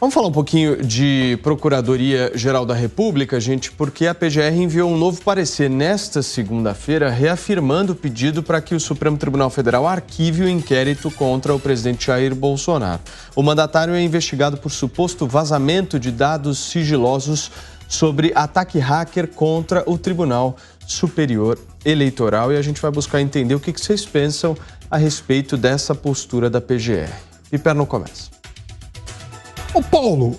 Vamos falar um pouquinho de Procuradoria-Geral da República, gente, porque a PGR enviou um novo parecer nesta segunda-feira, reafirmando o pedido para que o Supremo Tribunal Federal arquive o inquérito contra o presidente Jair Bolsonaro. O mandatário é investigado por suposto vazamento de dados sigilosos sobre ataque hacker contra o Tribunal Superior Eleitoral, e a gente vai buscar entender o que vocês pensam a respeito dessa postura da PGR. Piper não começa. Ô Paulo,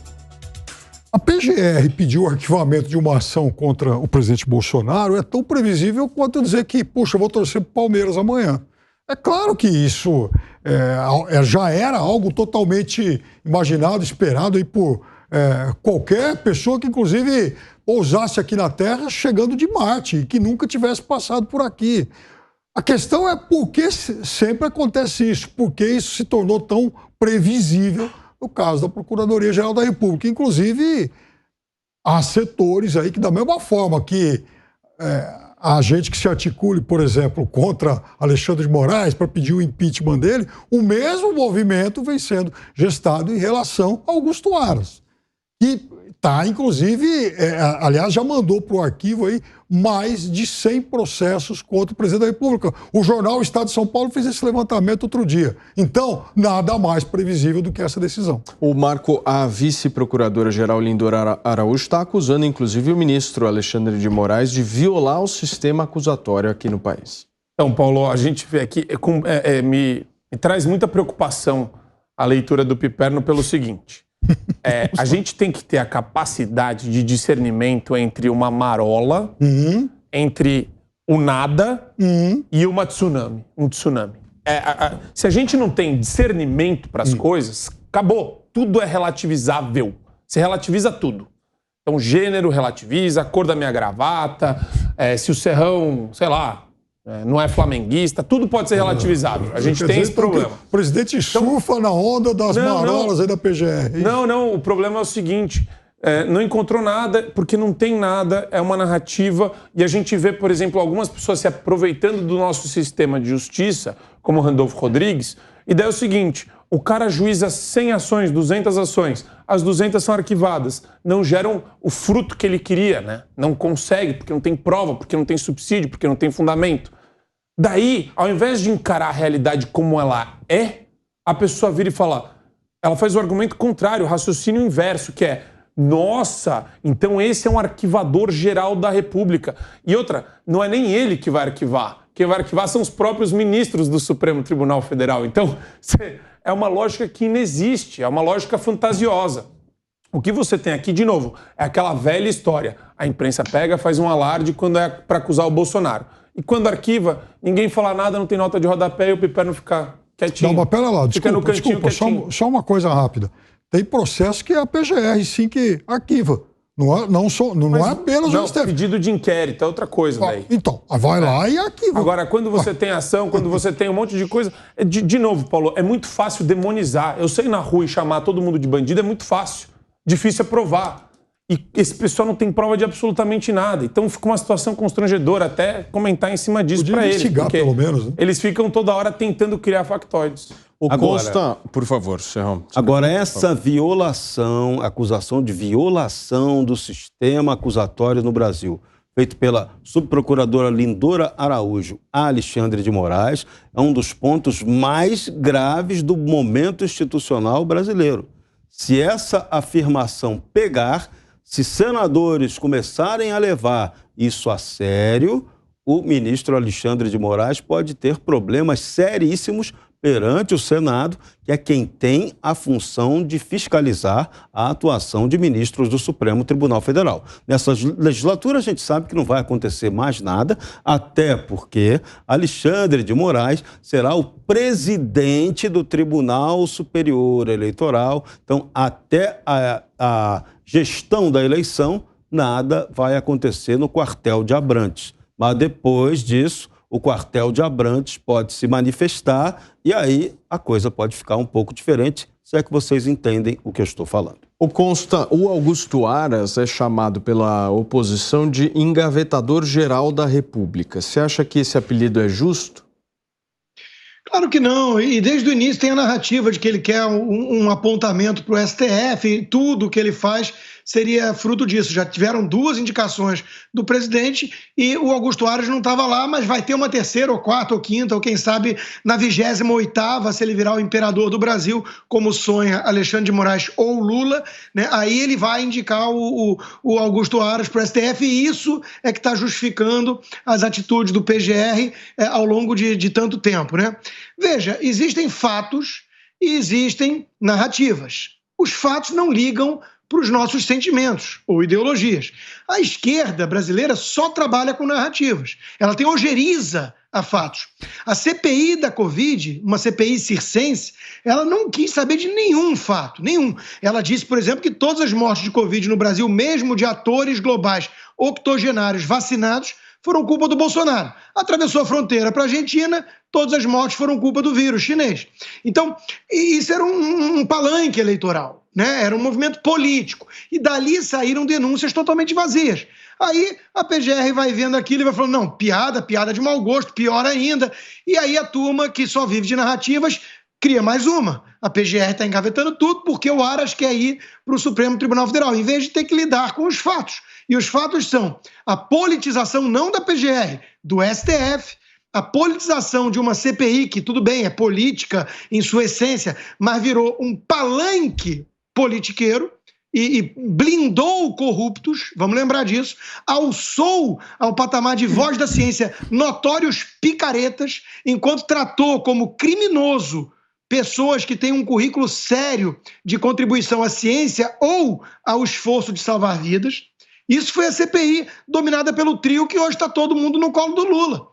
a PGR pedir o arquivamento de uma ação contra o presidente Bolsonaro é tão previsível quanto dizer que, puxa, eu vou torcer pro Palmeiras amanhã. É claro que isso já era algo totalmente imaginado, esperado aí por qualquer pessoa que, inclusive, pousasse aqui na Terra chegando de Marte e que nunca tivesse passado por aqui. A questão é por que sempre acontece isso, por que isso se tornou tão previsível no caso da Procuradoria-Geral da República. Inclusive, há setores aí que, da mesma forma que há gente que se articule, por exemplo, contra Alexandre de Moraes para pedir o impeachment dele, o mesmo movimento vem sendo gestado em relação a Augusto Aras. E está, inclusive, aliás, já mandou para o arquivo aí mais de 100 processos contra o presidente da República. O jornal Estado de São Paulo fez esse levantamento outro dia. Então, nada mais previsível do que essa decisão. O Marco, a vice-procuradora-geral Lindora Araújo está acusando, inclusive, o ministro Alexandre de Moraes de violar o sistema acusatório aqui no país. Então, Paulo, a gente vê aqui, me traz muita preocupação a leitura do Piperno pelo seguinte. A gente tem que ter a capacidade de discernimento entre uma marola, entre o nada e um tsunami. Se a gente não tem discernimento para as coisas, acabou. Tudo é relativizável. Você relativiza tudo. Então, gênero relativiza, a cor da minha gravata, se o Serrão, sei lá, não é flamenguista, tudo pode ser relativizável. A gente tem esse problema. O presidente surfa na onda das marolas aí da PGR. Não, o problema é o seguinte, não encontrou nada, porque não tem nada, é uma narrativa, e a gente vê, por exemplo, algumas pessoas se aproveitando do nosso sistema de justiça, como o Randolfo Rodrigues, e daí é o seguinte, o cara juiza 100 ações, 200 ações, as 200 são arquivadas, não geram o fruto que ele queria, né? Não consegue, porque não tem prova, porque não tem subsídio, porque não tem fundamento. Daí, ao invés de encarar a realidade como ela é, a pessoa vira e fala, ela faz o argumento contrário, o raciocínio inverso, que é, nossa, então esse é um arquivador geral da República. E outra, não é nem ele que vai arquivar. Quem vai arquivar são os próprios ministros do Supremo Tribunal Federal. Então, é uma lógica que inexiste, é uma lógica fantasiosa. O que você tem aqui, de novo, é aquela velha história. A imprensa pega, faz um alarde quando é para acusar o Bolsonaro. E quando arquiva, ninguém fala nada, não tem nota de rodapé e o Piperno fica quietinho. Não, mas pera lá, desculpa, só uma coisa rápida. Tem processo que é a PGR, sim, que arquiva. Não é apenas o STF. Pedido de inquérito, é outra coisa daí. Então, vai lá e arquiva. Agora, quando você tem ação, quando você tem um monte de coisa... De novo, Paulo, é muito fácil demonizar. Eu sei ir na rua e chamar todo mundo de bandido é muito fácil. Difícil é provar. E esse pessoal não tem prova de absolutamente nada. Então fica uma situação constrangedora até comentar em cima disso para eles. Pelo menos, né? Eles ficam toda hora tentando criar factoides. Consta, por favor, Serrão. Agora, essa violação, acusação de violação do sistema acusatório no Brasil, feito pela subprocuradora Lindora Araújo a Alexandre de Moraes, é um dos pontos mais graves do momento institucional brasileiro. Se essa afirmação pegar, se senadores começarem a levar isso a sério, o ministro Alexandre de Moraes pode ter problemas seríssimos perante o Senado, que é quem tem a função de fiscalizar a atuação de ministros do Supremo Tribunal Federal. Nessa legislatura, a gente sabe que não vai acontecer mais nada, até porque Alexandre de Moraes será o presidente do Tribunal Superior Eleitoral. Então, até a gestão da eleição, nada vai acontecer no quartel de Abrantes. Mas depois disso, o quartel de Abrantes pode se manifestar e aí a coisa pode ficar um pouco diferente, se é que vocês entendem o que eu estou falando. O Augusto Aras é chamado pela oposição de engavetador geral da República. Você acha que esse apelido é justo? Claro que não, e desde o início tem a narrativa de que ele quer um apontamento para o STF, e tudo que ele faz seria fruto disso. Já tiveram 2 indicações do presidente e o Augusto Aras não estava lá, mas vai ter uma 3ª, ou 4ª, ou 5ª, ou quem sabe na 28ª, se ele virar o imperador do Brasil, como sonha Alexandre de Moraes ou Lula, né? Aí ele vai indicar o Augusto Aras para o STF, e isso é que está justificando as atitudes do PGR ao longo de tanto tempo, né? Veja, existem fatos e existem narrativas. Os fatos não ligam para os nossos sentimentos ou ideologias. A esquerda brasileira só trabalha com narrativas. Ela tem ojeriza a fatos. A CPI da Covid, uma CPI circense, ela não quis saber de nenhum fato, nenhum. Ela disse, por exemplo, que todas as mortes de Covid no Brasil, mesmo de atores globais octogenários vacinados, foram culpa do Bolsonaro. Atravessou a fronteira para a Argentina, todas as mortes foram culpa do vírus chinês. Então, isso era um palanque eleitoral, né? Era um movimento político. E dali saíram denúncias totalmente vazias. Aí a PGR vai vendo aquilo e vai falando, não, piada de mau gosto, pior ainda. E aí a turma que só vive de narrativas cria mais uma. A PGR está engavetando tudo porque o Aras quer ir para o Supremo Tribunal Federal, em vez de ter que lidar com os fatos. E os fatos são a politização não da PGR, do STF, a politização de uma CPI, que tudo bem, é política em sua essência, mas virou um palanque politiqueiro e blindou corruptos, vamos lembrar disso, alçou ao patamar de voz da ciência notórios picaretas, enquanto tratou como criminoso pessoas que têm um currículo sério de contribuição à ciência ou ao esforço de salvar vidas. Isso foi a CPI dominada pelo trio que hoje está todo mundo no colo do Lula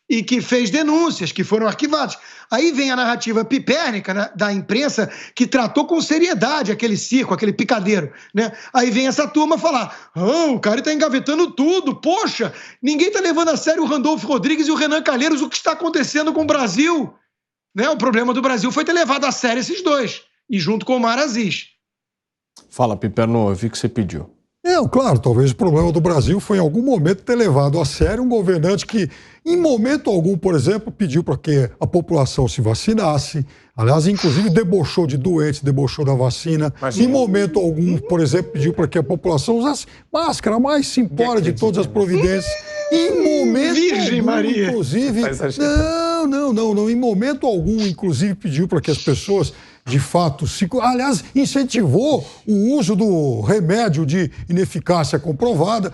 e que fez denúncias que foram arquivadas. Aí vem a narrativa pipérnica, né, da imprensa, que tratou com seriedade aquele circo, aquele picadeiro, né? Aí vem essa turma falar, o cara está engavetando tudo, poxa, ninguém está levando a sério o Randolfo Rodrigues e o Renan Calheiros, o que está acontecendo com o Brasil? Né? O problema do Brasil foi ter levado a sério esses dois, e junto com o Omar Aziz. Fala, Piperno, eu vi que você pediu. Claro, talvez o problema do Brasil foi em algum momento ter levado a sério um governante que, em momento algum, por exemplo, pediu para que a população se vacinasse, aliás, inclusive debochou de doentes, debochou da vacina. Em momento algum, por exemplo, pediu para que a população usasse máscara, mais simpora de todas as providências. Em momento Virgem algum, Maria. inclusive... Não. Em momento algum, inclusive, pediu para que as pessoas, de fato, aliás, incentivou o uso do remédio de ineficácia comprovada,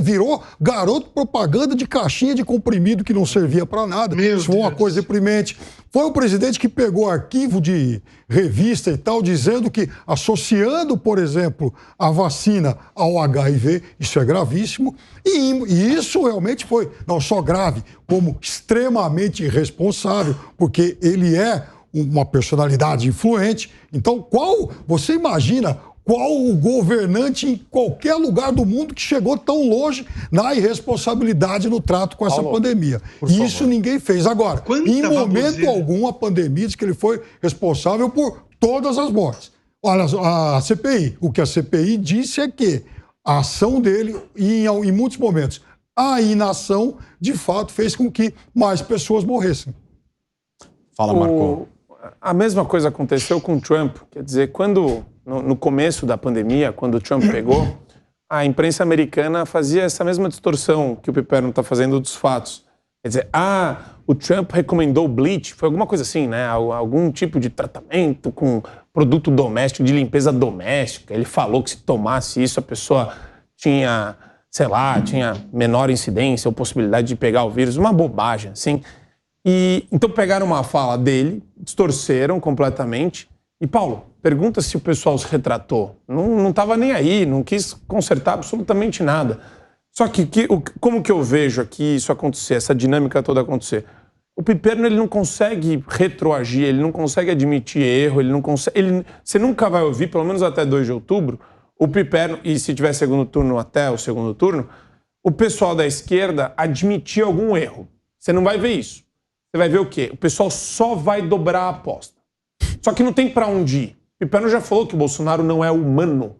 virou garoto propaganda de caixinha de comprimido que não servia para nada. Isso foi uma coisa deprimente. Foi o presidente que pegou arquivo de revista e tal, dizendo que, associando, por exemplo, a vacina ao HIV, isso é gravíssimo, e isso realmente foi não só grave, como extremamente irresponsável, porque ele é uma personalidade influente. Então, você imagina qual o governante em qualquer lugar do mundo que chegou tão longe na irresponsabilidade no trato com essa pandemia? E isso ninguém fez. Agora, em momento algum, a pandemia diz que ele foi responsável por todas as mortes. Olha, a CPI, o que a CPI disse é que a ação dele, em muitos momentos, a inação, de fato, fez com que mais pessoas morressem. Fala, Marco. A mesma coisa aconteceu com o Trump. Quer dizer, no começo da pandemia, quando o Trump pegou, a imprensa americana fazia essa mesma distorção que o Piperno está fazendo dos fatos. Quer dizer, o Trump recomendou bleach, foi alguma coisa assim, né? Algum tipo de tratamento com produto doméstico, de limpeza doméstica. Ele falou que se tomasse isso, a pessoa tinha, tinha menor incidência ou possibilidade de pegar o vírus. Uma bobagem, assim. E então pegaram uma fala dele, distorceram completamente. E, Paulo, pergunta se o pessoal se retratou. Não estava nem aí, não quis consertar absolutamente nada. Só que como que eu vejo aqui isso acontecer, essa dinâmica toda acontecer? O Piperno, ele não consegue retroagir, ele não consegue admitir erro, ele não consegue... Você nunca vai ouvir, pelo menos até 2 de outubro, o Piperno, e se tiver segundo turno até o segundo turno, o pessoal da esquerda admitir algum erro. Você não vai ver isso. Você vai ver o quê? O pessoal só vai dobrar a aposta. Só que não tem pra onde ir. O Piperno já falou que o Bolsonaro não é humano.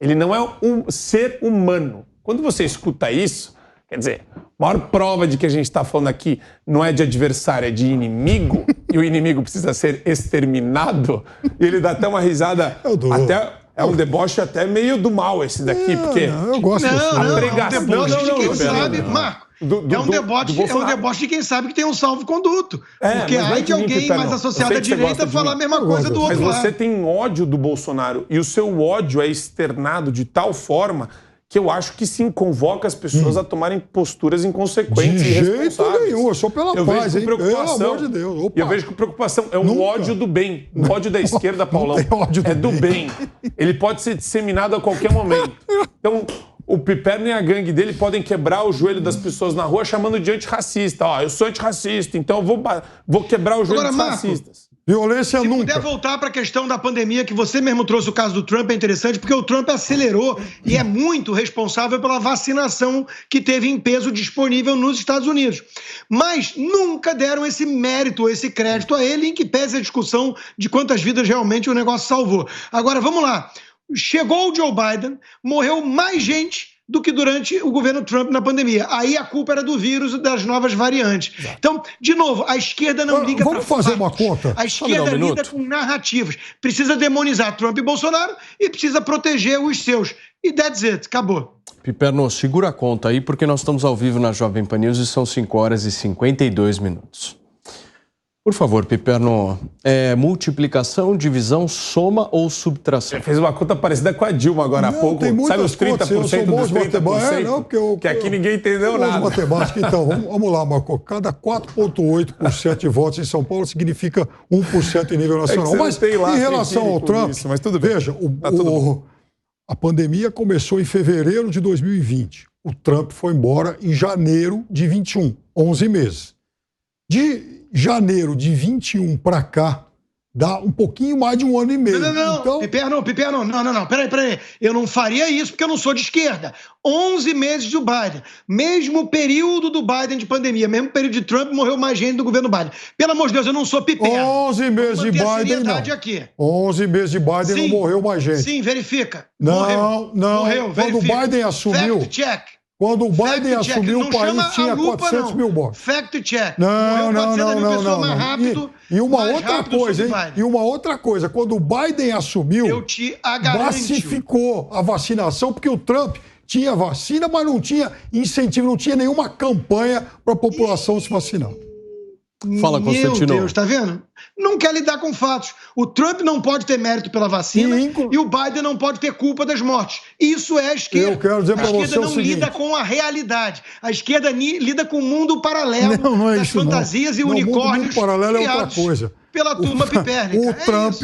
Ele não é um ser humano. Quando você escuta isso, Quer dizer, a maior prova de que a gente está falando aqui não é de adversário, é de inimigo, e o inimigo precisa ser exterminado, e ele dá até uma risada, é um deboche até meio do mal esse daqui, porque... Não, eu gosto Não, disso. é um deboche de quem sabe, Marco. É um deboche de quem sabe que tem um salvo-conduto. Porque aí que alguém mais associado à direita fala a mesma coisa do outro lado. Mas você tem ódio do Bolsonaro, e o seu ódio é externado de tal forma que eu acho que sim, convoca as pessoas a tomarem posturas inconsequentes e irresponsáveis. De jeito nenhum, eu sou pela paz, hein? Pelo amor de Deus. E eu vejo com preocupação, é um ódio do bem. O ódio da esquerda, Paulão, é do bem. Ele pode ser disseminado a qualquer momento. Então, o Piperno e a gangue dele podem quebrar o joelho das pessoas na rua chamando de antirracista. Ó, eu sou antirracista, então eu vou quebrar o joelho dos racistas. Violência Se nunca. puder voltar para a questão da pandemia, que você mesmo trouxe o caso do Trump, é interessante, porque o Trump acelerou e é muito responsável pela vacinação que teve em peso disponível nos Estados Unidos. Mas nunca deram esse mérito, esse crédito a ele, em que pese a discussão de quantas vidas realmente o negócio salvou. Agora, vamos lá. Chegou o Joe Biden, morreu mais gente do que durante o governo Trump na pandemia. Aí a culpa era do vírus e das novas variantes. Então, de novo, a esquerda não liga para Vamos fazer uma conta. A esquerda lida com narrativas. Precisa demonizar Trump e Bolsonaro e precisa proteger os seus. E that's it, acabou. Piperno, segura a conta aí, porque nós estamos ao vivo na Jovem Pan News e são 5 horas e 52 minutos. Por favor, Piperno, multiplicação, divisão, soma ou subtração? Você fez uma conta parecida com a Dilma agora há pouco. Sabe os 30% dos 30%? Que aqui ninguém entendeu nada. Matemática, então, vamos lá, Marco. Cada 4,8% de votos em São Paulo significa 1% em nível nacional. Mas em relação ao Trump, mas tudo bem. Veja, a pandemia começou em fevereiro de 2020. O Trump foi embora em janeiro de 21, 11 meses. De janeiro de 21 para cá, dá um pouquinho mais de 1 ano e meio. Não. Então... Piperno, não. Peraí. Eu não faria isso porque eu não sou de esquerda. 11 meses do Biden. Mesmo período do Biden de pandemia, mesmo período de Trump, morreu mais gente do governo Biden. Pelo amor de Deus, eu não sou Piperno. 11 meses de Biden, não. Aqui. 11 meses de Biden não morreu mais gente. Sim, verifica. Não. Quando o Biden assumiu... Fact check. Quando o Biden assumiu, o país tinha 400 mil mortes. Fact check. Não. Mais rápido, e uma outra coisa, hein? E uma outra coisa. Quando o Biden assumiu, eu te garanto, massificou a vacinação, porque o Trump tinha vacina, mas não tinha incentivo, não tinha nenhuma campanha para a população se vacinar. Fala, Constantino. Meu Deus, tá vendo? Não quer lidar com fatos. O Trump não pode ter mérito pela vacina e o Biden não pode ter culpa das mortes. Isso é a esquerda. Eu quero dizer para você o seguinte. A esquerda não lida com a realidade. A esquerda lida com o mundo paralelo das fantasias e unicórnios. O mundo paralelo é outra coisa. Pela turma pipérnica. O Trump,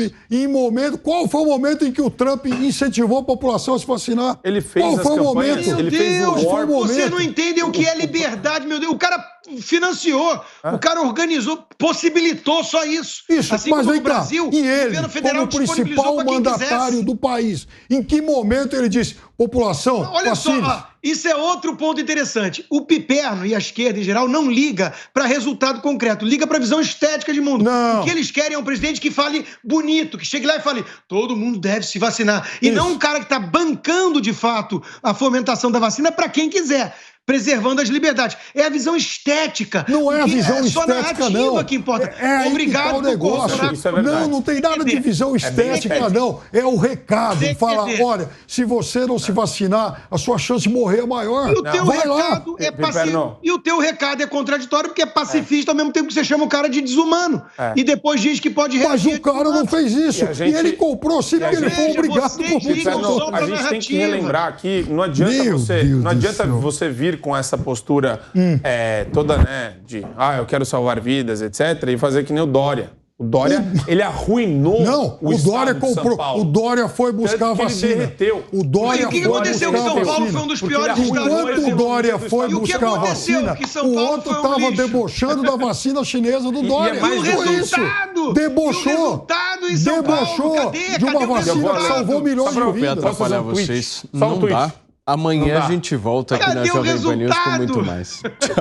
qual foi o momento em que o Trump incentivou a população a se vacinar? Ele fez qual foi o momento? Meu Deus, vocês não entendem o que é liberdade, meu Deus. O cara financiou, o cara organizou, possibilitou só isso. Assim mas como vem no Brasil, cá, e ele, o governo federal como principal mandatário do país, em que momento ele disse, população, olha só, isso é outro ponto interessante. O Piperno e a esquerda em geral não liga para resultado concreto, liga para visão estética de mundo. Não. O que eles querem é um presidente que fale bonito, que chegue lá e fale, todo mundo deve se vacinar. E não um cara que está bancando de fato a fomentação da vacina para quem quiser, preservando as liberdades. É a visão estética. Não é a visão estética, não. É que importa. Obrigado por negócio. Isso é verdade. Não tem nada de visão estética, não. É o recado. Fala, olha, se você não se vacinar, a sua chance de morrer é maior. E o teu recado é pacífico. E o teu recado é contraditório, porque é pacifista ao mesmo tempo que você chama o cara de desumano. E depois diz que pode reagir. Mas o cara não fez isso. E ele comprou sim, porque ele foi obrigado por muito. A gente tem que relembrar aqui, não adianta você vir com essa postura toda, né, de eu quero salvar vidas, etc., e fazer que nem o Dória. O Dória, ele arruinou o Dória comprou. O Dória foi buscar a vacina. Ele derreteu. O Dória o que aconteceu que São Paulo foi um dos piores estados? Enquanto o Dória foi buscar a vacina, o outro estava debochando da vacina chinesa do Dória. E o resultado? Debochou de uma vacina que salvou milhões de vidas. Atrapalhar vocês. Não dá. Amanhã a gente volta aqui na Jovem Pan News com muito mais.